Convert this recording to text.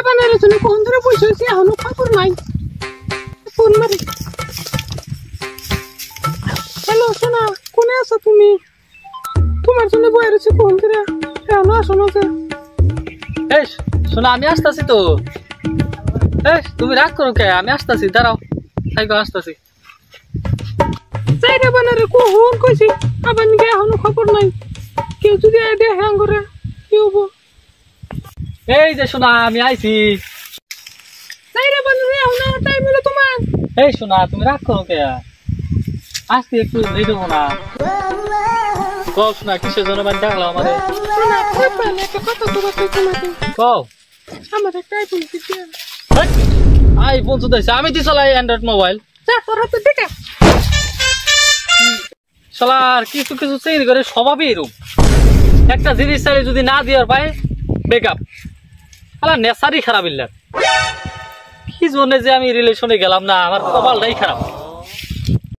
চাইরা বানানোর জন্য কোন ধরে বসে আছি এখনো খবর নাই ফোন মারি হ্যালো সোনা কোনে আছো তুমি তোমার জন্য বয়ে রয়েছে কোন ধরে এখনো আসো না যে এই শোনা আমি আসতেছি তো এই তুমি রাগ করো কে আমি আসতেছি দাঁড়াও সাইকেল আসতেছি চাইরা বানারে কোন কইছি আবার নিকে এখনো খবর নাই কেউ যদি আইডিয়া হ্যাং করে কি হবো এই যে শোনা আমি আইছি চাইরা বানারে এখনো টাইম হলো তোমার এই শোনা তুমি রাগ করো কে আসতে একটু দেরি দেবো না কও শোনা কিসের জন্য মানে ডাকলাম আমাদের সোনা খুব ভালো একটা কথা তো বলতে তোমাকে কও আমার একটা আইফোন দিতে আইফোন তো দিয়েছে আমি তো চালাই অ্যান্ড্রয়েড মোবাইল যা তোর হাতে দিকে শালার কিছু কিছু চেঞ্জ করে স্বভাবই এরকম একটা জিনিস চাইলে যদি না দেওয়ার পায় বেকআপ শালা নেশারই খারাপ ইল্লার কি জন্য যে আমি রিলেশনে গেলাম না আমার কপালটাই খারাপ